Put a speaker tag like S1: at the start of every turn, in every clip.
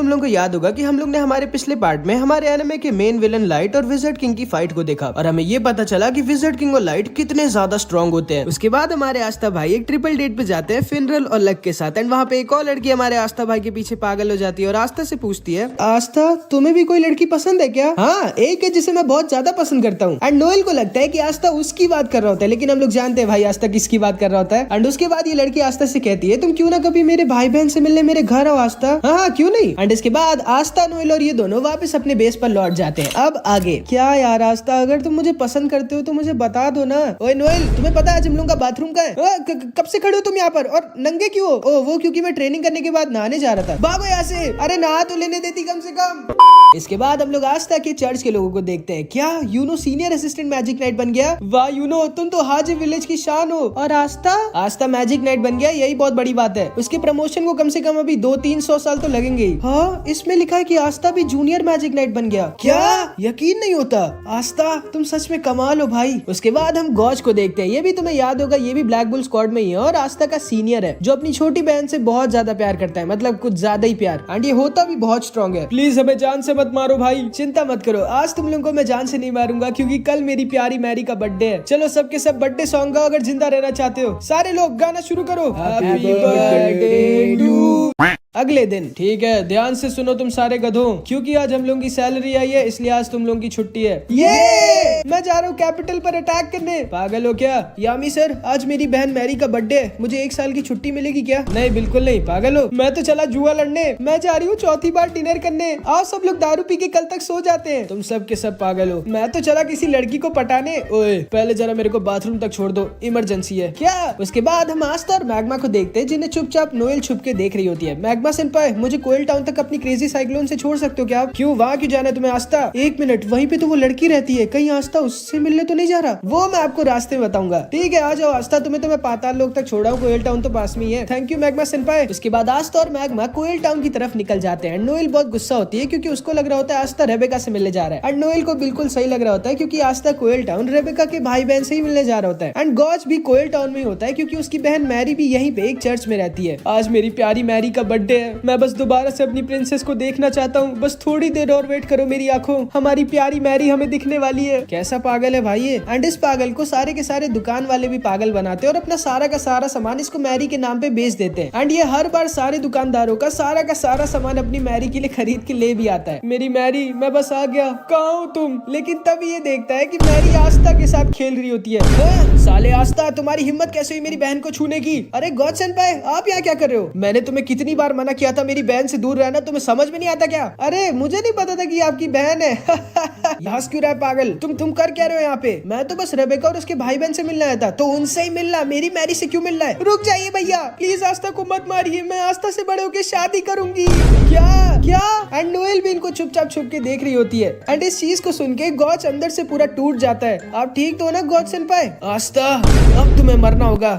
S1: तुम लोगों को याद होगा कि हम लोग ने हमारे पिछले पार्ट में हमारे एनिमे के मेन विलन लाइट और विज़र्ड किंग की फाइट को देखा और हमें ये पता चला कि विज़र्ड किंग और लाइट कितने ज्यादा स्ट्रॉन्ग होते हैं। उसके बाद हमारे आस्था भाई एक ट्रिपल डेट पे जाते हैं फिनरल और लक के साथ एंड वहाँ पे एक और लड़की हमारे आस्था भाई के पीछे पागल हो जाती है और आस्था से पूछती है, आस्था तुम्हें भी कोई लड़की पसंद है क्या? हाँ, एक है जिसे मैं बहुत ज्यादा पसंद करता हूँ। एंड नोएल को लगता है कि आस्था उसकी बात कर रहा होता है, लेकिन हम लोग जानते हैं भाई आस्था किसकी बात कर रहा होता है। एंड उसके बाद ये लड़की आस्था से कहती है, तुम क्यों ना कभी मेरे भाई बहन से मिलने मेरे घर आओ आस्था। हाँ क्यों नहीं। एंड इसके बाद आस्था, नोएल और ये दोनों वापस अपने बेस पर लौट जाते हैं। अब आगे क्या यार आस्था, अगर तुम मुझे पसंद करते हो तो मुझे बता दो ना। ओए नोएल, तुम्हें पता है आज हम लोगों का बाथरूम का है? कब से खड़े हो तुम यहाँ पर और नंगे क्यों हो? ओ वो क्योंकि मैं ट्रेनिंग करने के बाद नहाने जा रहा था। भागो यहाँ से। अरे नहा तो लेने देती कम से कम। इसके बाद हम लोग आस्था के चर्च के लोगों को देखते हैं। क्या Yuno senior assistant magic knight बन गया? वाह यूनो, तुम तो हाजी विलेज की शान हो। और आस्था मैजिक नाइट बन गया, यही बहुत बड़ी बात है। उसके प्रमोशन को कम से कम अभी 200-300 साल तो लगेंगे ही। हाँ, इसमें लिखा है कि आस्था भी जूनियर मैजिक नाइट बन गया। क्या? यकीन नहीं होता। आस्था तुम सच में कमाल हो भाई। उसके बाद हम गॉज को देखते हैं। ये भी तुम्हें याद होगा, ये भी ब्लैक बुल स्क्वाड में ही है और आस्था का सीनियर है, जो अपनी छोटी बहन से बहुत ज्यादा प्यार करता है, मतलब कुछ ज्यादा ही प्यार। एंड ये होता भी बहुत स्ट्रॉन्ग है। प्लीज हमें जान से मत मारो भाई। चिंता मत करो, आज तुम लोगों को मैं जान से नहीं मारूंगा क्योंकि कल मेरी प्यारी मैरी का बर्थडे है। चलो सबके सब बर्थडे सॉन्ग गाओ अगर जिंदा रहना चाहते हो। सारे लोग गाना शुरू करो। Happy birthday to. अगले दिन, ठीक है ध्यान से सुनो तुम सारे गधों, क्योंकि आज हम लोगों की सैलरी आई है, इसलिए आज तुम लोगों की छुट्टी है। ये मैं जा रहा हूँ कैपिटल पर अटैक करने। पागल हो क्या? यामी सर, आज मेरी बहन मैरी का बर्थडे है, मुझे 1 साल की छुट्टी मिलेगी क्या? नहीं बिल्कुल नहीं। पागल हो? मैं तो चला जुआ लड़ने। मैं जा रही हूँ चौथी बार डिनर करने। आओ सब लोग दारू पी के कल तक सो जाते हैं। तुम सब के सब पागल हो। मैं तो चला किसी लड़की को पटाने। ओए पहले जरा मेरे को बाथरूम तक छोड़ दो, इमरजेंसी है। क्या? उसके बाद हम आस्था और मैग्मा को देखते हैं, जिन्हें चुपचाप नोएल छुप के देख रही होती है। मैग्मा सेंपाई, मुझे कोयल टाउन तक अपनी क्रेजी साइक्लोन से छोड़ सकते हो क्या आप? क्यों, वहाँ क्यों जाना है तुम्हें? आस्था 1 मिनट, वहीं पे तो वो लड़की रहती है, कहीं आस्था उससे मिलने तो नहीं जा रहा? वो मैं आपको रास्ते में बताऊंगा। ठीक है आ जाओ आस्था, तुम्हें तो मैं पाताल लोक तक छोड़ा हूँ, कोयल टाउन तो पास में ही है। Thank you Magma senpai. उसके बाद आस्था और मैग्मा कोयल टाउन की तरफ निकल जाते हैं। नोएल बहुत गुस्सा होती है क्योंकि उसको लग रहा होता है आस्था रेबेका से मिलने जा रहा है। एंड नोएल को बिल्कुल सही लग रहा होता है क्योंकि आस्था कोयल टाउन रेबेका के भाई बहन से ही मिलने जा रहा होता है। एंड गॉज भी कोयल टाउन में ही होता है क्योंकि उसकी बहन मैरी भी यहीं पे एक चर्च में रहती है। आज मेरी प्यारी मैरी का बर्थडे है, मैं बस दोबारा से अपनी प्रिंसेस को देखना चाहता हूँ। बस थोड़ी देर और वेट करो मेरी आंखों, हमारी प्यारी मैरी हमें दिखने वाली है। कैसा पागल है भाई ये। एंड इस पागल को सारे के सारे दुकान वाले भी पागल बनाते हैं और अपना सारा का सारा सामान इसको मैरी के नाम पे बेच देते हैं। एंड ये हर बार सारे दुकानदारों का सारा सामान अपनी मैरी के लिए खरीद के ले भी आता है। मेरी मैरी, मैं बस आ गया, कहाँ हो तुम? लेकिन तब ये देखता है कि मैरी आस्था के साथ खेल रही होती है। साले आस्था, तुम्हारी हिम्मत कैसे हुई मेरी बहन को छूने की? अरे गॉड सेंपाई, आप यहाँ क्या कर रहे हो? मैंने तुम्हें कितनी बार मना किया था मेरी बहन से दूर रहना, तुम्हें समझ में नहीं आता क्या? अरे मुझे नहीं पता था कि आपकी बहन है। हंस क्यों रहा है पागल? तुम कर क्या रहे हो यहाँ पे? मैं तो बस रेबेका और उसके भाई बहन से मिलना आया था। तो उनसे ही मिलना, मेरी मैरी से क्यों मिलना है? रुक जाइए भैया, प्लीज आस्था को मत मारिए, मैं आस्था से बड़े होकर शादी करूंगी। क्या क्या? एंड नोएल भी इनको चुपचाप छुप के देख रही होती है। एंड इस चीज को सुन के गॉज अंदर से पूरा टूट जाता है। आप ठीक तो हो ना गॉज सेंपाई? आस्था अब तुम्हें मरना होगा।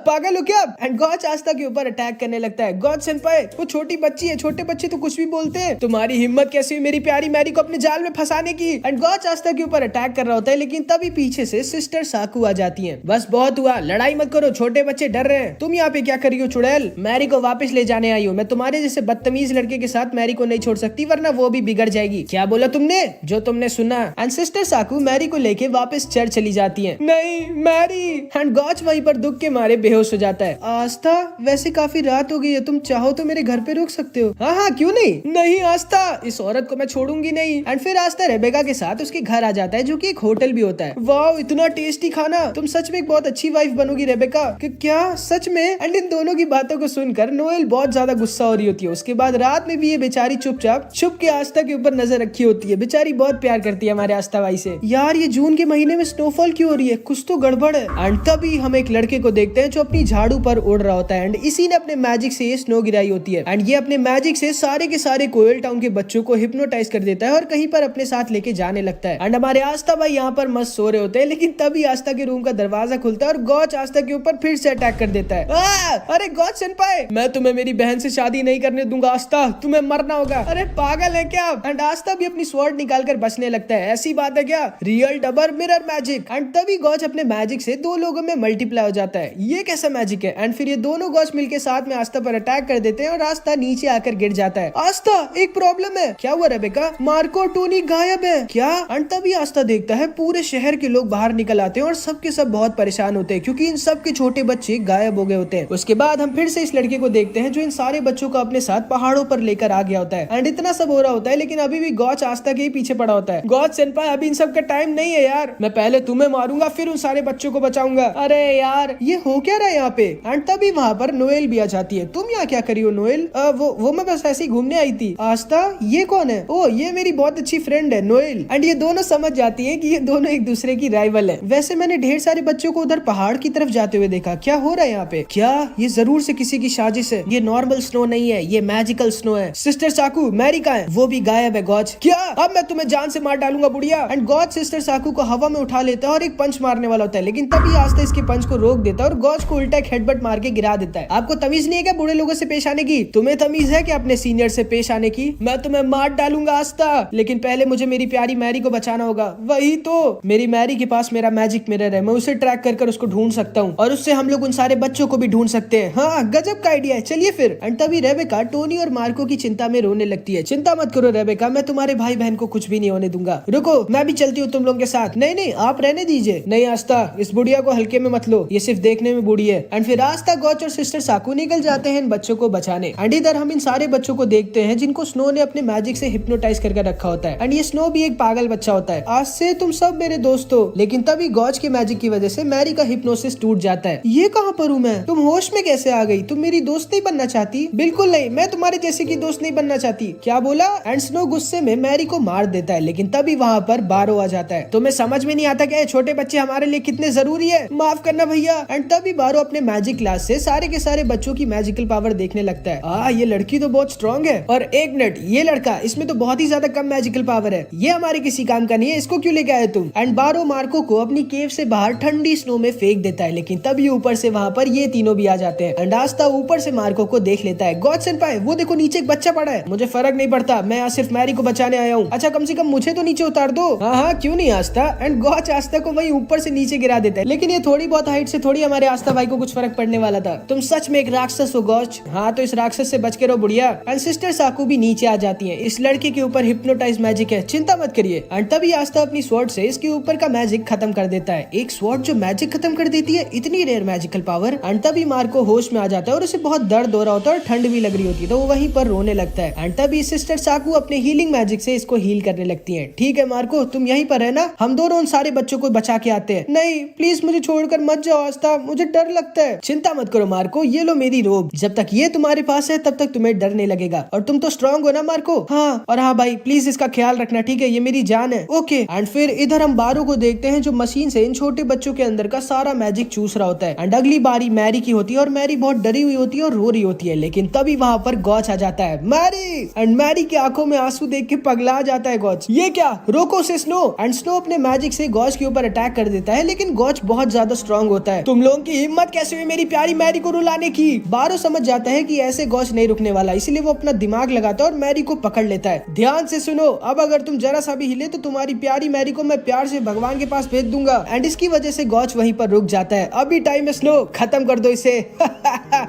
S1: पागल हो क्या? एंड गॉज आस्था के ऊपर अटैक करने लगता है। गॉज सेंपाई, वो छोटी बच्ची है, छोटे बच्चे तो कुछ भी बोलते हैं। तुम्हारी हिम्मत कैसी हुई मेरी प्यारी मैरी को अपने जाल में फंसाने की? एंड गॉज आस्था के ऊपर अटैक कर रहा होता है, लेकिन तभी पीछे से सिस्टर साकू आ जाती हैं। बस बहुत हुआ, लड़ाई मत करो, छोटे बच्चे डर रहे हैं। तुम यहाँ पे क्या कर रही हो चुड़ैल? मैरी को वापस ले जाने आई हूँ। मैं तुम्हारे जैसे बदतमीज लड़के के साथ मैरी को नहीं छोड़ सकती, वरना वो भी बिगड़ जाएगी। क्या बोला तुमने? जो तुमने सुना। एंड सिस्टर साकू मैरी को लेके वापस चर्च चली जाती है। नहीं मैरी। एंड गॉज वहीं पर दुख के मारे बेहोश हो जाता है। आस्था, वैसे काफी रात हो गई है, तुम चाहो तो मेरे घर पे रुक सकते हो। हाँ क्यों नहीं? नहीं आस्था, इस औरत को मैं छोड़ूंगी नहीं। एंड फिर आस्था रेबेका के साथ उसके घर आ जाता है, जो कि एक होटल भी होता है। वाह इतना टेस्टी खाना, तुम सच में एक बहुत अच्छी वाइफ बनोगी रेबेका। क्या सच में? एंड इन दोनों की बातों को सुनकर नोएल बहुत ज्यादा गुस्सा हो रही होती है। उसके बाद रात में भी ये बेचारी चुपचाप छुप के आस्था के ऊपर नजर रखी होती है। बेचारी बहुत प्यार करती है हमारे आस्था भाई से। यार ये जून के महीने में स्नोफॉल क्यों हो रही है? कुछ तो गड़बड़ है। एंड तभी हम एक लड़के को देखते हैं जो अपनी झाड़ू पर उड़ रहा होता है। एंड इसी ने अपने मैजिक से ये स्नो गिराई होती है। एंड ये अपने मैजिक से सारे के सारे कोयल टाउन के बच्चों को हिप्नोटाइज कर देता है और कहीं पर अपने साथ लेके जाने लगता है। एंड हमारे आस्था भाई यहाँ पर मस्त सो रहे होते हैं, लेकिन तभी आस्था के रूम का दरवाजा खुलता है और गॉज आस्था के ऊपर फिर से अटैक कर देता है। अरे गॉज सेंपाई, मैं तुम्हें मेरी बहन से शादी नहीं करने दूंगा आस्था, तुम्हें मरना होगा। अरे पागल है क्या? अप। एंड आस्था भी अपनी स्वॉर्ड निकालकर बचने लगता है। ऐसी बात है क्या? Real double mirror magic. And तभी गॉच अपने मैजिक से 2 लोगों में मल्टीप्लाई हो जाता है। ये कैसा मैजिक है? एंड फिर ये दोनों गॉच मिलके साथ में आस्था पर अटैक कर देते हैं और आस्था नीचे आकर गिर जाता है। आस्था, एक प्रॉब्लम है। क्या हुआ रेबेका? मार्को और टोनी गायब है क्या? एंड तभी आस्था देखता है पूरे शहर के लोग बाहर निकल आते हैं और सबके सब बहुत परेशान होते हैं क्योंकि इन सब के छोटे बच्चे गायब हो गए होते हैं। उसके बाद हम फिर से इस लड़के को देखते हैं जो इन सारे बच्चों को अपने साथ पहाड़ों पर लेकर आ गया होता है। एंड इतना सब हो रहा होता है लेकिन अभी भी गॉच आस्था के ही पीछे पड़ा होता है। गॉच सेनपाई, अभी इन सब का टाइम नहीं है यार। मैं पहले तुम्हें मारूंगा फिर उन सारे बच्चों को बचाऊंगा। अरे यार ये हो क्या रहा है यहाँ पे? एंड तभी वहाँ पर नोएल भी आ जाती है। तुम यहाँ क्या करी हो नोएल? वो मैं बस ऐसे ही घूमने आई थी। आस्था, ये कौन है? ओ, ये मेरी बहुत अच्छी फ्रेंड है नोएल। एंड ये दोनों समझ जाती है कि ये दोनों एक दूसरे की राइवल है। वैसे मैंने ढेर सारे बच्चों को उधर पहाड़ की तरफ जाते हुए देखा। क्या हो रहा है यहाँ पे? क्या ये जरूर से किसी की साजिश है? ये नॉर्मल स्नो नहीं है, ये मैजिकल स्नो है। सिस्टर साकू, मैरी कहाँ है? वो भी गायब है। गॉच, क्या? अब मैं तुम्हें जान से मार डालूंगा बुढ़िया। एंड गॉच सिस्टर साकू को हवा में उठा लेता है और एक पंच मारने वाला होता है लेकिन तभी आस्था इसके पंच को रोक देता है और गॉच को उल्टा एक हेडबट मार के गिरा देता है। आपको तमीज नहीं है क्या बूढ़े लोगों से पेश आने की? तुम्हें तमीज है क्या अपने सीनियर से पेश आने की? मैं तुम्हें मार डालूंगा आस्था, लेकिन पहले मुझे मेरी प्यारी मैरी को बचाना होगा। वही तो, मेरी मैरी के पास मेरा मैजिक मिरर है। मैं उसे ट्रैक कर उसको ढूंढ सकता हूँ और उससे हम लोग उन सारे बच्चों को भी ढूंढ सकते हैं। हाँ, गजब का आइडिया है, चलिए फिर। एंड तभी रेबेका टोनी और मार्को की चिंता में रोने लगती है। चिंता मत करो रेबेका, मैं तुम्हारे भाई बहन को कुछ भी नहीं होने दूंगा। रुको, मैं भी चलती हूँ तुम लोगों के साथ। नहीं नहीं, आप रहने दीजिए। नहीं आस्था, इस बुढ़िया को हल्के में मत लो, ये सिर्फ देखने में बूढ़ी है। एंड फिर आस्था, गॉच और सिस्टर साकू निकल जाते हैं इन बच्चों को बचाने। एंड इधर हम इन सारे बच्चों को देखते हैं जिनको स्नो ने अपने मैजिक से हिप्नोटाइज करके रखा होता है। एंड ये स्नो भी एक पागल बच्चा होता है। आज से तुम सब मेरे दोस्त हो। लेकिन तभी गॉच के मैजिक की वजह से मैरी का हिप्नोसिस टूट जाता है। ये कहाँ पर हूँ मैं? तुम होश में कैसे आ गई? तुम मेरी दोस्त नहीं बनना चाहती? बिल्कुल नहीं, मैं तुम्हारे जैसे की दोस्त नहीं बनना चाहती। क्या बोला? एंड स्नो गुस्से में मैरी को मार देता है लेकिन तभी वहाँ पर बारो आ जाता है। तुम्हें समझ में नहीं आता क्या छोटे बच्चे हमारे लिए कितने जरूरी है? माफ करना भैया। एंड तभी बारो अपने मैजिक क्लास से सारे के सारे बच्चों की मैजिकल पावर देखने लगता है। ये लड़की तो बहुत स्ट्रॉन्ग है। और एक मिनट, ये लड़का, इसमें तो बहुत ही ज्यादा कम मैजिकल पावर है। ये हमारे किसी काम का नहीं है, इसको क्यों लेके आए तुम? एंड बारो मार्को को अपनी केव से बाहर ठंडी स्नो में फेंक देता है लेकिन तभी ऊपर से वहाँ पर ये तीनों भी आ जाते हैं। एंड आस्था ऊपर से मार्को को देख लेता है। गॉड सेनपाई, वो देखो नीचे एक बच्चा पड़ा है। मुझे फर्क नहीं पड़ता, मैं यहाँ सिर्फ मैरी को बचाने आया हूँ। अच्छा, कम से कम मुझे तो नीचे उतार दो। हाँ, क्यों नहीं आस्था। एंड गॉच आस्था को वही ऊपर से नीचे गिरा देता है लेकिन ये थोड़ी बहुत हाइट से थोड़ी हमारे आस्था भाई को कुछ फर्क पड़ने वाला था। तुम सच में एक राक्षस हो गॉच। हाँ, तो इस राक्षस से बच के रहो बुढ़िया। एंड सिस्टर साकू भी नीचे आ जाती है। इस लड़के के ऊपर हिप्नोटाइज मैजिक है, चिंता मत करिए। एंड तभी आस्था अपनी स्वॉर्ड से इसके ऊपर का मैजिक खत्म कर देता है। एक स्वॉर्ड जो मैजिक खत्म कर देती है, इतनी रेयर मैजिकल पावर। एंड तभी मार्को होश में आ जाता है और उसे बहुत दर्द हो रहा होता है और ठंड भी लग रही होती है तो वो वहीं पर रोने लगता है। एंड तभी सिस्टर साकू अपने हीलिंग मैजिक से इसको हील करने लगती है। ठीक है मार्को, तुम यहीं पर है ना? हम दोनों उन सारे बच्चों को बचा के आते हैं। नहीं प्लीज, मुझे छोड़कर मत जाओ आस्था, मुझे डर लगता है। चिंता मत करो मार्को, ये लो मेरी रोब। जब तक ये तुम्हारे पास है तब तक तुम्हें डर नहीं लगेगा। और तुम तो स्ट्रांग हो ना मार्को? हाँ, और हाँ भाई प्लीज इसका ख्याल रखना, ठीक है? ये मेरी जान है। ओके। एंड फिर इधर हम बारो को देखते हैं जो मशीन से इन छोटे बच्चों के अंदर का सारा मैजिक चूस रहा होता है। एंड अगली बारी मैरी की होती है और मैरी बहुत डरी हुई होती है और रो रही होती है लेकिन तभी वहाँ पर गॉच आ जाता है। मैरी! एंड मैरी की आंखों में आंसू देख के पगला जाता है गॉच। ये क्या? रोको से स्नो। एंड स्नो अपने मैजिक से गॉच के ऊपर अटैक कर देता है लेकिन गॉच बहुत ज्यादा स्ट्रांग होता है। तुम लोगों की हिम्मत कैसे हुई मेरी प्यारी मैरी को रुलाने की? बारो समझ जाता है कि ऐसे गॉच नहीं रुकने वाला, इसलिए वो अपना दिमाग लगाता है और मैरी को पकड़ लेता है। ध्यान से सुनो, अब अगर तुम जरा सा भी हिले तो तुम्हारी प्यारी मैरी को मैं प्यार से भगवान के पास भेज दूंगा। एंड इसकी वजह से गॉच वहीं पर रुक जाता है। अभी टाइम है स्नो, खत्म कर दो इसे।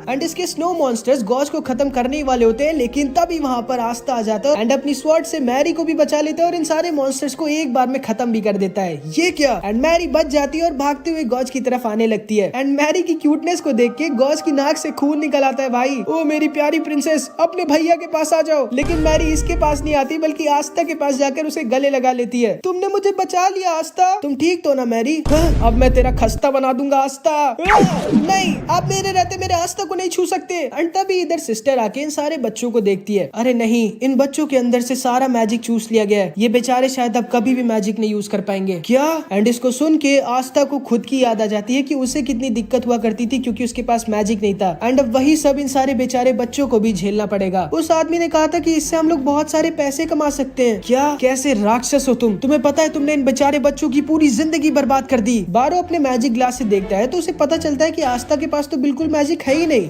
S1: एंड इसके स्नो मॉन्स्टर्स गॉच को खत्म करने वाले होते हैं लेकिन तभी वहाँ पर आस्था आ जाता है एंड अपनी स्वॉर्ड से मैरी को भी बचा लेता है और इन सारे मॉन्स्टर्स को एक बार में खत्म भी कर देता है। ये क्या? एंड मैरी बच जाती है और भागते हुए गॉच की तरफ आने लगती है। एंड मैरी की क्यूटनेस को देख के गॉच की नाक से खून निकल आता है। भाई, ओ मेरी प्यारी प्रिंसेस, अपने भैया के पास आ जाओ। लेकिन मैरी इसके पास नहीं आती बल्कि आस्था के पास जाकर उसे गले लगा लेती है। तुमने मुझे बचा लिया आस्था, तुम ठीक तो ना मैरी? अब मैं तेरा खस्ता बना दूंगा आस्था। नहीं, आप मेरे रहते मेरे आस्था को नहीं छू सकते। एंड तभी इधर सिस्टर आके इन सारे बच्चों को देखती है। अरे नहीं, इन बच्चों के अंदर से सारा मैजिक चूस लिया गया है, ये बेचारे शायद अब कभी भी मैजिक नहीं यूज कर पाएंगे। क्या? एंड इसको सुन के आस्था को खुद की याद आ जाती है कि उसे कितनी दिक्कत हुआ करती थी क्योंकि उसके पास मैजिक नहीं था। एंड अब वही सब इन सारे बेचारे बच्चों को भी झेलना पड़ेगा। उस आदमी ने कहा था कि इससे हम लोग बहुत सारे पैसे कमा सकते हैं। क्या? कैसे राक्षस हो तुम? तुम्हें पता है तुमने इन बेचारे बच्चों की पूरी जिंदगी बर्बाद कर दी। बारो अपने मैजिक ग्लास से देखता है तो उसे पता चलता है कि आस्था के पास तो बिल्कुल मैजिक है ही नहीं।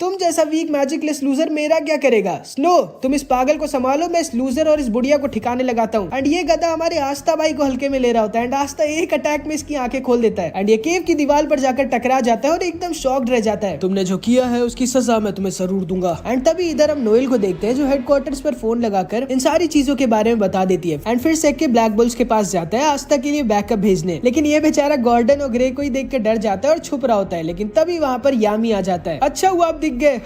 S1: तुम जैसा वीक मैजिकलेस लूजर मेरा क्या करेगा। स्नो तुम इस पागल को संभालो, मैं इस लूजर और इस बुढ़िया को ठिकाने लगाता हूँ। एंड ये गधा हमारे आस्था भाई को हल्के में ले रहा होता है एंड आस्था एक अटैक में इसकी आंखें खोल देता है एंड ये केव की दीवार पर जाकर टकरा जाता है और एकदम शॉक्ड रह जाता है। तुमने जो किया है उसकी सजा मैं तुम्हें जरूर दूंगा। एंड तभी इधर हम नोएल को देखते हैं जो हेडक्वार्टर्स पर फोन लगाकर इन सारी चीजों के बारे में बता देती है एंड फिर सेक के ब्लैक बुल्स के पास जाता है आस्था के लिए बैकअप भेजने। लेकिन ये बेचारा गॉर्डन और ग्रे को ही देख कर डर जाता है और छुप रहा होता है। लेकिन तभी वहाँ पर यामी आ जाता है। अच्छा हुआ आप दिख गए।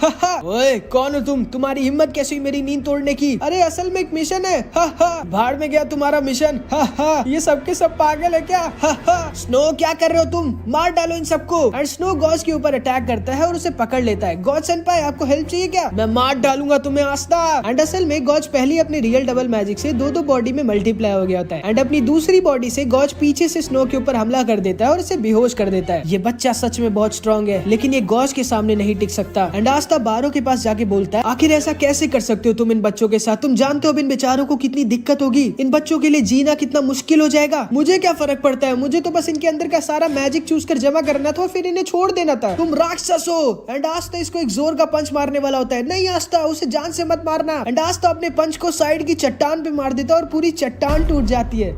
S1: ओए कौन हो तुम, तुम्हारी हिम्मत कैसी हुई मेरी नींद तोड़ने की। अरे असल में एक मिशन है। भाड़ में गया तुम्हारा मिशन। ये सबके सब पागल है क्या। स्नो क्या कर रहे हो तुम, मार डालो इन सबको। एंड स्नो गॉज के ऊपर अटैक करता है और उसे पकड़ लेता है। गॉज सेनपाई आपको हेल्प चाहिए क्या, मैं मार डालूंगा तुम्हें आस्था। एंड असल में गॉज पहले अपने रियल डबल मैजिक से दो बॉडी में मल्टीप्लाई हो गया होता है एंड अपनी दूसरी बॉडी से गॉज पीछे से स्नो के ऊपर हमला कर देता है और उसे बेहोश कर देता है। ये बच्चा सच में बहुत स्ट्रॉन्ग है लेकिन ये गॉज के सामने नहीं टिक सकता। एंड आस्था बारो के पास जाके बोलता है आखिर ऐसा कैसे कर सकते हो तुम इन बच्चों के साथ, तुम जानते हो इन बेचारों को कितनी दिक्कत होगी, इन बच्चों के लिए जीना कितना मुश्किल हो जाएगा। मुझे क्या फर्क पड़ता है, मुझे तो बस इनके अंदर का सारा मैजिक चूज कर जमा करना था और फिर इन्हें छोड़ देना था। तुम राक्षस हो। एंड आस्था इसको एक जोर का पंच मारने वाला होता है। नहीं आस्था उसे जान से मत मारना। एंड आस्था अपने पंच को साइड की चट्टान पे मार देता है और पूरी चट्टान टूट जाती है।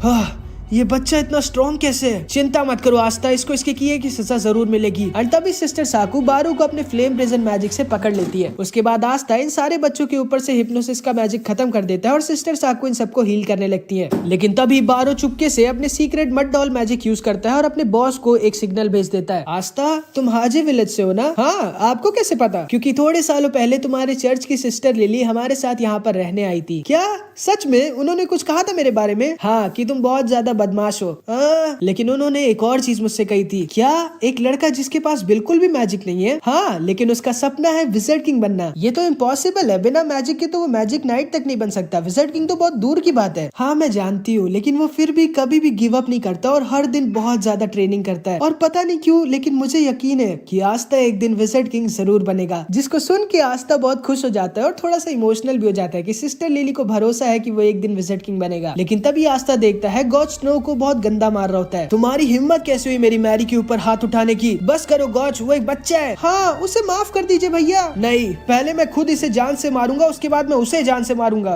S1: ये बच्चा इतना स्ट्रॉन्ग कैसे है। चिंता मत करो आस्था, इसको इसके किए की सजा जरूर मिलेगी। एंड तभी सिस्टर साकू बारू को अपने फ्लेम प्रिजन मैजिक से पकड़ लेती है। उसके बाद आस्था इन सारे बच्चों के ऊपर से हिप्नोसिस का मैजिक खत्म कर देता है और सिस्टर साकू इन सबको हील करने लगती है। लेकिन तभी बारू चुपके से अपने secret mud doll magic use करता है और अपने बॉस को एक सिग्नल भेज देता है। आस्था तुम हाजी विलेज से हो ना। हाँ आपको कैसे पता, क्योंकि थोड़े सालों पहले तुम्हारे चर्च की सिस्टर लिली हमारे साथ यहाँ पर रहने आई थी। क्या सच में? उन्होंने कुछ कहा था मेरे बारे में। हाँ कि तुम बहुत ज्यादा बदमाश हो। लेकिन उन्होंने एक और चीज मुझसे कही थी। क्या? एक लड़का जिसके पास बिल्कुल भी मैजिक नहीं है। हाँ लेकिन उसका सपना है विज़र्ड किंग बनना। ये तो इम्पॉसिबल है, बिना मैजिक के तो वो मैजिक नाइट तक नहीं बन सकता। विज़र्ड किंग तो बहुत दूर की बात है। हाँ मैं जानती हूँ, लेकिन वो फिर भी कभी भी गिव अप नहीं करता और हर दिन बहुत ज्यादा ट्रेनिंग करता है। और पता नहीं क्यों लेकिन मुझे यकीन है कि आस्था एक दिन विज़र्ड किंग जरूर बनेगा। जिसको सुन के आस्था बहुत खुश हो जाता है और थोड़ा सा इमोशनल भी हो जाता है कि सिस्टर लिली को भरोसा है कि वो एक दिन विज़र्ड किंग बनेगा। लेकिन तभी आस्था देखता है गॉड स्नो को बहुत गंदा मार रहा होता है। तुम्हारी हिम्मत कैसे हुई मेरी मैरी के ऊपर हाथ उठाने की। बस करो गॉच, वो एक बच्चा है। हाँ उसे माफ कर दीजिए भैया। नहीं पहले मैं खुद इसे जान से मारूंगा, उसके बाद मैं उसे जान से मारूंगा।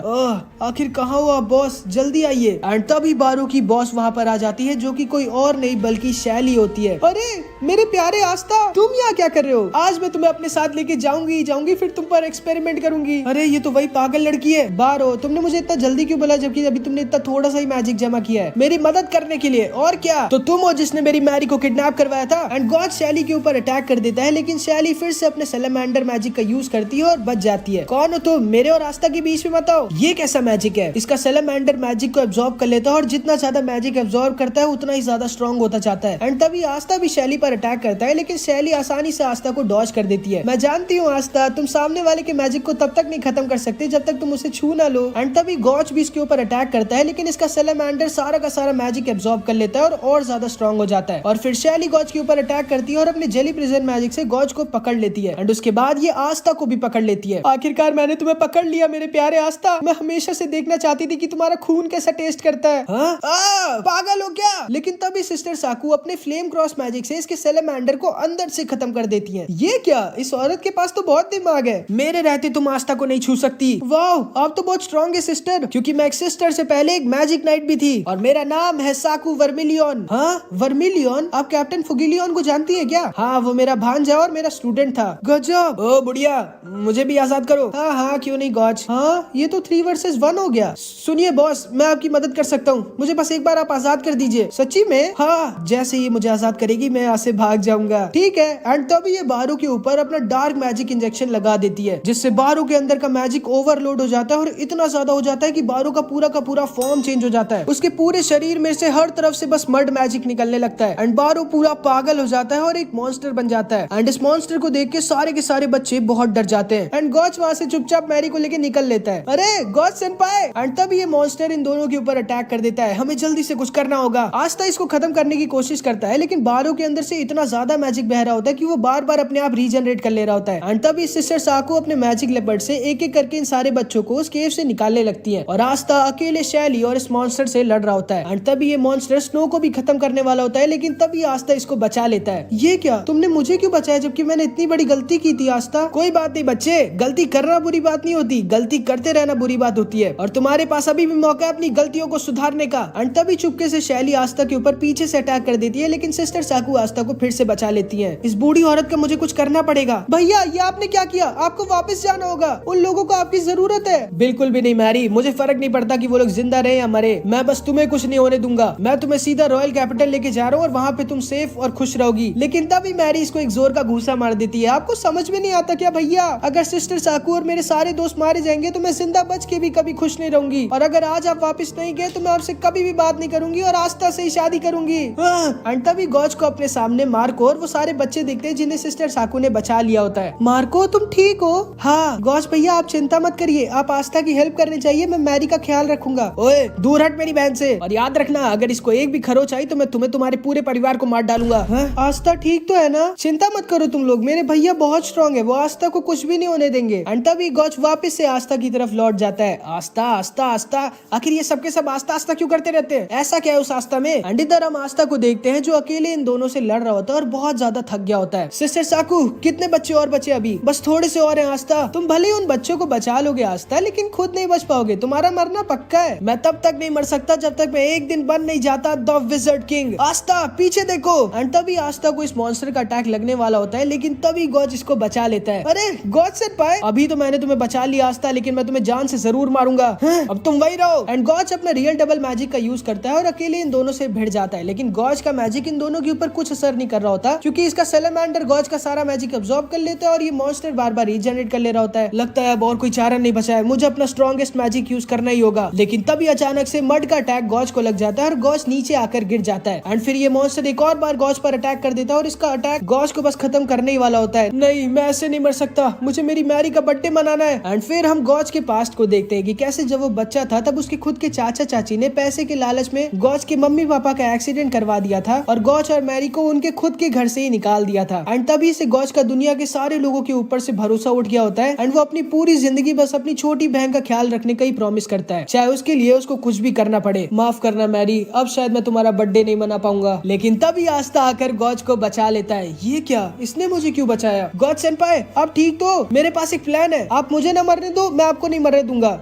S1: आखिर कहाँ हो आप बॉस, जल्दी आइए। एंड तभी बारू की बॉस वहाँ पर आ जाती है जो कि कोई और नहीं बल्कि शैली होती है। अरे मेरे प्यारे आस्था तुम यहाँ क्या कर रहे हो। आज मैं तुम्हें अपने साथ लेके जाऊंगी फिर तुम पर एक्सपेरिमेंट करूंगी। अरे ये तो वही पागल लड़की है। बारो तुमने मुझे इतना जल्दी क्यों बोला जबकि अभी तुमने इतना थोड़ा सा ही मैजिक जमा किया है मेरी मदद करने के लिए। और क्या, तो तुम हो जिसने मेरी मैरी को किडनैप करवाया था। एंड गॉड शैली के ऊपर अटैक कर देता है लेकिन शैली फिर से अपने सैलेमेंडर मैजिक का यूज करती है और बच जाती है। कौन हो तुम, मेरे और आस्था के बीच में मत आओ। ये कैसा मैजिक है। इसका सैलेमेंडर मैजिक को एब्जॉर्ब कर लेता है और जितना ज्यादा मैजिक एब्जॉर्ब करता है उतना ही ज्यादा स्ट्रॉन्ग होता जाता है। एंड तभी आस्था भी शैली पर अटैक करता है लेकिन शैली आसानी से आस्था को डॉज कर देती है। मैं जानती हूँ आस्था तुम सामने वाले के मैजिक को तब तक नहीं खत्म कर सकते जब तक तुम उसे छू ना लो। एंड तभी गॉच भी इसके ऊपर अटैक करता है लेकिन इसका सैलेमेंडर सारा का सारा मैजिक एब्जॉर्ब कर लेता है और ज्यादा स्ट्रॉन्ग हो जाता है। और फिर शैली गॉज के ऊपर अटैक करती है और अपने जेली प्रिजन मैजिक से गॉज को पकड़ लेती है। एंड उसके बाद ये आस्था को भी पकड़ लेती है। आखिरकार मैंने तुम्हें पकड़ लिया मेरे प्यारे आस्था। मैं हमेशा से देखना चाहती थी कि तुम्हारा खून कैसा टेस्ट करता है। पागल हो क्या। लेकिन तभी सिस्टर साकू अपने फ्लेम क्रॉस मैजिक से इसके सैलेमेंडर को अंदर से खत्म कर देती है। ये क्या, इस औरत के पास तो बहुत दिमाग है। मेरे रहते तुम आस्था को नहीं छू सकती। वाह आप तो बहुत स्ट्रॉन्ग है सिस्टर, क्योंकि मैं एक सिस्टर से पहले एक मैजिक नाइट भी थी और मेरा नाम है साकू वर्मिलियन। हाँ वर्मिलियन, आप कैप्टन फुगिलियन को जानती है क्या। हाँ वो मेरा भांजा और मेरा स्टूडेंट था। गजब। ओ बुढ़िया मुझे भी आजाद करो। हाँ हाँ क्यों नहीं गॉज। हाँ ये तो 3 वर्सेस 1 हो गया। सुनिए बॉस मैं आपकी मदद कर सकता हूँ, मुझे बस एक बार आप आजाद कर दीजिए। सच्ची में? हाँ जैसे ही मुझे आजाद करेगी मैं यहाँ से भाग जाऊंगा। ठीक है। एंड तभी ये बारू के ऊपर अपना डार्क मैजिक इंजेक्शन लगा देती है जिससे बारू के अंदर का मैजिक ओवरलोड हो जाता है और इतना ज्यादा हो जाता है कि बारू का पूरा फॉर्म चेंज हो जाता है। उसके पूरे शरीर में से हर तरफ से बस मड मैजिक निकलने लगता है एंड बारू पूरा पागल हो जाता है और एक मॉन्स्टर बन जाता है। एंड इस मॉन्स्टर को देख के सारे बच्चे बहुत डर जाते हैं। एंड गॉच वहाँ से चुपचाप मैरी को लेके निकल लेता है। अरे गॉच सेनपाई। एंड तब ये मॉन्स्टर इन दोनों के ऊपर अटैक कर देता है। हमें जल्दी से कुछ करना होगा। आस्था इसको खत्म करने की कोशिश करता है लेकिन बारू के अंदर से इतना ज्यादा मैजिक बह रहा होता है कि वो बार बार अपने आप रीजनरेट कर ले रहा होता है। एंड तभी सिस्टर साकू अपने मैजिक लेपर्ड से एक एक करके इन सारे बच्चों को उस केव से निकालने लगती लगती है और आस्था अकेले शैली और इस मॉन्स्टर से लड़ रहा होता है। एंड तभी ये मॉन्स्टर स्नो को भी खत्म करने वाला होता है, लेकिन तभी आस्था इसको बचा लेता है। ये क्या, तुमने मुझे क्यों बचाया जबकि मैंने इतनी बड़ी गलती की थी आस्था? कोई बात नहीं बच्चे, गलती करना बुरी बात नहीं होती, गलती करते रहना बुरी बात होती है और तुम्हारे पास अभी भी मौका है अपनी गलतियों को सुधारने का। एंड तभी चुपके से शैली आस्था के ऊपर पीछे से अटैक कर देती है, लेकिन सिस्टर साकू आस्था को फिर से बचा लेती है। इस बूढ़ी औरत का मुझे कुछ करना पड़ेगा। भैया ये आपने क्या किया? आपको वापस जाना होगा, उन लोगों को आपकी जरूरत है। बिल्कुल भी नहीं मैरी, मुझे फर्क नहीं पड़ता कि वो लोग जिंदा रहे या मरे, मैं बस तुम्हें कुछ नहीं होने दूंगा। मैं तुम्हें सीधा रॉयल कैपिटल लेके जा रहा हूँ और वहाँ पे तुम सेफ और खुश रहोगी। लेकिन तभी मैरी इसको एक जोर का घूसा मार देती है। आपको समझ में नहीं आता क्या भैया? अगर सिस्टर साकू और मेरे सारे दोस्त मारे जाएंगे तो मैं जिंदा बच के भी कभी खुश नहीं रहूंगी, और अगर आज आप वापस नहीं गए तो मैं आपसे कभी भी बात नहीं करूंगी और आस्था से ही शादी करूंगी। एंड तभी गॉज को अपने सामने मार्को और वो सारे बच्चे दिखते हैं जिन्हें सिस्टर साकू ने बचा लिया होता है। मार्को तुम ठीक हो? हाँ गॉज भैया आप चिंता मत करिए, आप आस्था की हेल्प करनी चाहिए, मैं मैरी का ख्याल रखूंगा। ओए दूर हट मेरी बहन से, और याद रखना अगर इसको एक भी खरोच आई तो मैं तुम्हें तुम्हारे पूरे परिवार को मार डालूंगा। आस्था ठीक तो है ना? चिंता मत करो तुम लोग, मेरे भैया बहुत स्ट्रॉन्ग है, वो आस्था को कुछ भी नहीं होने देंगे। एंड तभी गॉज वापस से आस्था की तरफ लौट जाता है। आस्था आस्था आस्था, आखिर ये सबके सब आस्था आस्था क्यों करते रहते हैं? ऐसा क्या है उस आस्था में? एंड इधर हम आस्था को देखते हैं जो अकेले इन दोनों से लड़ रहा होता है और बहुत ज्यादा थक गया होता है। सिस्टर साकू कितने बच्चे और बचे? अभी बस थोड़े से और हैं आस्था, तुम भले उन बच्चों को बचा लोगे आस्था, लेकिन खुद नहीं बच पाओगे, तुम्हारा मरना पक्का है। मैं तब तक नहीं मर सकता जब तक मैं एक दिन बन नहीं जाता द विज़र्ड किंग। आस्था पीछे देखो। एंड तभी आस्था को इस मॉन्स्टर का अटैक लगने वाला होता है, लेकिन तभी गॉज इसको बचा लेता है। अरे गॉज सेनपाई, अभी तो मैंने तुम्हें बचा लिया आस्था, लेकिन मैं तुम्हें जान से जरूर मारूंगा। अब तुम वही रहो। एंड गॉज अपना रियल डबल मैजिक का यूज करता है और अकेले इन दोनों से भिड़ जाता है, लेकिन गॉज का मैजिक इन दोनों के ऊपर कुछ असर नहीं कर रहा होता, क्योंकि इसका सैलामेंडर गॉज का सारा मैजिक अब्सॉर्ब कर लेता है और ये मॉन्स्टर बार बार रीजनरेट कर ले रहा होता है। लगता है अब और कोई चारा नहीं बचा है, मुझे अपना स्ट्रॉन्गेस्ट मैजिक यूज करना ही होगा। लेकिन तभी अचानक से मड का अटैक गॉज को लग जाता है और गॉज नीचे आकर गिर जाता है। एंड फिर ये मॉन्स्टर एक और बार गॉज पर अटैक कर देता है और इसका अटैक गॉज को बस खत्म करने ही वाला होता है। नहीं मैं ऐसे नहीं मर सकता, मुझे मेरी मैरी का बर्थडे मनाना है। एंड फिर हम गॉज के पास्ट को देखते हैं कि कैसे जब वो बच्चा था तब उसके खुद के चाचा चाची ने पैसे के लालच में गॉज के मम्मी पापा का एक्सीडेंट करवा दिया था और गॉज और मैरी को उनके खुद के घर से ही निकाल दिया था। एंड तभी से गॉज का दुनिया के सारे लोगों के ऊपर से भरोसा उठ गया होता है एंड वो अपनी पूरी जिंदगी बस अपनी छोटी बहन का ख्याल रखने का ही प्रॉमिस करता है, चाहे उसके लिए उसको कुछ भी करना पड़े। माफ करना मैरी, अब शायद मैं तुम्हारा बर्थडे नहीं मना पाऊंगा। लेकिन तभी आस्था आकर गॉज को बचा लेता है। ये क्या, इसने मुझे क्यों बचाया? गॉज सेनपाई आप ठीक तो? मेरे पास एक प्लान है, आप मुझे न मरने दो, मैं आपको नहीं मरने दूंगा।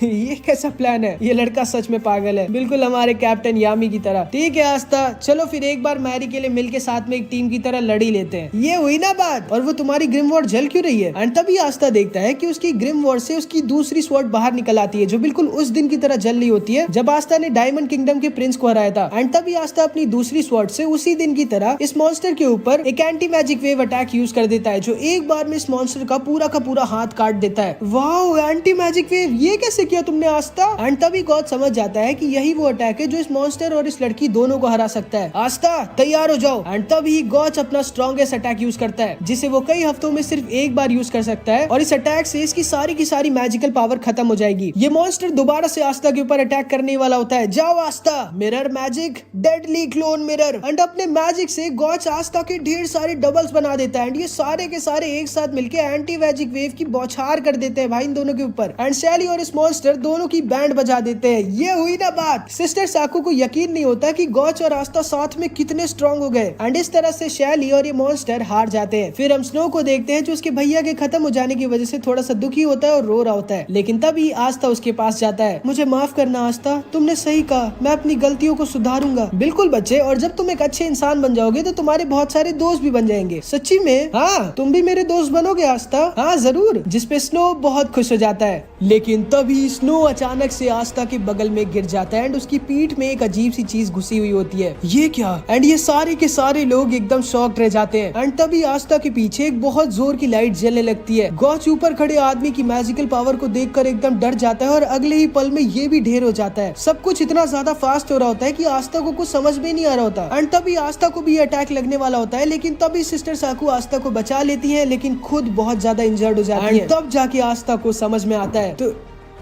S1: ये कैसा प्लान है? ये लड़का सच में पागल है, बिल्कुल हमारे कैप्टन यामी की तरह। ठीक है आस्था, चलो फिर एक बार मैरी के लिए मिलके साथ में एक टीम की तरह लड़ी लेते हैं। ये हुई ना बात? और वो तुम्हारी ग्रिम वॉर्ड जल क्यों रही है? एंड तभी आस्था देखता है कि उसकी ग्रिम वॉर्ड से उसकी दूसरी स्वॉर्ड बाहर निकल आती है, जो बिल्कुल उस दिन की तरह जल रही होती है जब आस्था ने डायमंड किंगडम के प्रिंस को हराया था। एंड तभी आस्था अपनी दूसरी स्वॉर्ड से उसी दिन की तरह इस मॉन्स्टर के ऊपर एक anti magic wave attack use कर देता है, जो एक बार में इस मॉन्स्टर का पूरा हाथ काट देता है। वाओ, एंटी मैजिक वेव, ये कैसे किया तुमने आस्था? एंड तभी गॉड समझ जाता है कि यही वो अटैक है जो इस मॉन्स्टर और इस लड़की दोनों को हरा सकता है। आस्था तैयार हो जाओ। एंड तभी गॉड अपना स्ट्रॉन्गेस्ट अटैक यूज करता है, जिसे वो कई हफ्तों में सिर्फ एक बार यूज कर सकता है, और इस अटैक से इसकी सारी की सारी मैजिकल पावर खत्म हो जाएगी। ये मॉन्स्टर दोबारा से आस्था के ऊपर अटैक करने वाला होता है। जाओ Aastha, mirror magic, deadly clone mirror. And अपने मैजिक से गॉड आस्था के ढेर सारे डबल्स बना देता है एंड ये सारे के सारे एक साथ मिलके एंटी मैजिक वेव की बौछार कर देते हैं भाई इन दोनों के ऊपर। एंड शैली और इस मॉन्स्टर दोनों की बैंड बजा देते हैं। ये हुई ना बात? सिस्टर साकू को यकीन नहीं होता कि गॉच और आस्था साथ में कितने स्ट्रॉन्ग हो गए। एंड इस तरह से शैली और ये मॉन्स्टर हार जाते हैं। फिर हम स्नो को देखते हैं जो उसके भैया के खत्म हो जाने की वजह से थोड़ा सा दुखी होता है और रो रहा होता है। लेकिन तभी आस्था उसके पास जाता है। मुझे माफ करना आस्था, तुमने सही कहा, मैं अपनी गलतियों को सुधारूंगा। बिल्कुल बच्चे, और जब तुम एक अच्छे इंसान बन जाओगे तो तुम्हारे बहुत सारे दोस्त भी बन जाएंगे। सच्ची में? हाँ, तुम भी मेरे दोस्त बनोगे आस्था? हाँ जरूर। जिसपे स्नो बहुत खुश हो जाता है। लेकिन तभी स्नो अचानक से आस्था के बगल में गिर जाता है एंड उसकी पीठ में एक अजीब सी चीज घुसी हुई होती है। ये क्या? एंड ये सारे के सारे लोग एकदम शॉक्ड रह जाते हैं। एंड तभी आस्था के पीछे एक बहुत जोर की लाइट जलने लगती है। गॉच ऊपर खड़े आदमी की मैजिकल पावर को देखकर एकदम डर जाता है और अगले ही पल में ये भी ढेर हो जाता है। सब कुछ इतना ज्यादा फास्ट हो रहा होता है कि आस्था को कुछ समझ में नहीं आ रहा होता। एंड तभी आस्था को भी अटैक लगने वाला होता है, लेकिन तभी सिस्टर साकू आस्था को बचा लेती है, लेकिन खुद बहुत ज्यादा इंजर्ड हो जाती है। तब जाके आस्था को समझ में आता है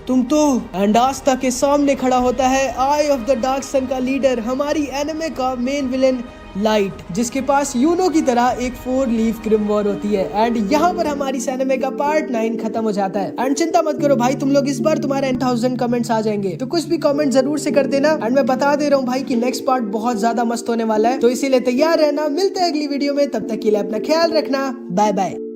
S1: तुम तो। एंड आस्था के सामने खड़ा होता है आई ऑफ द डार्क सन का लीडर, हमारी एनिमे का मेन विलेन लाइट, जिसके पास यूनो की तरह एक 4 लीफ ग्रिमवॉर होती है। एंड यहाँ पर हमारी एनिमे का पार्ट 9 खत्म हो जाता है। एंड चिंता मत करो भाई, तुम लोग इस बार तुम्हारे 1000 कमेंट्स आ जाएंगे, तो कुछ भी कमेंट जरूर से कर देना। एंड मैं बता दे रहा हूँ भाई कि नेक्स्ट पार्ट बहुत ज्यादा मस्त होने वाला है, तो इसीलिए तैयार रहना। मिलते हैं अगली वीडियो में, तब तक के लिए अपना ख्याल रखना। Bye bye.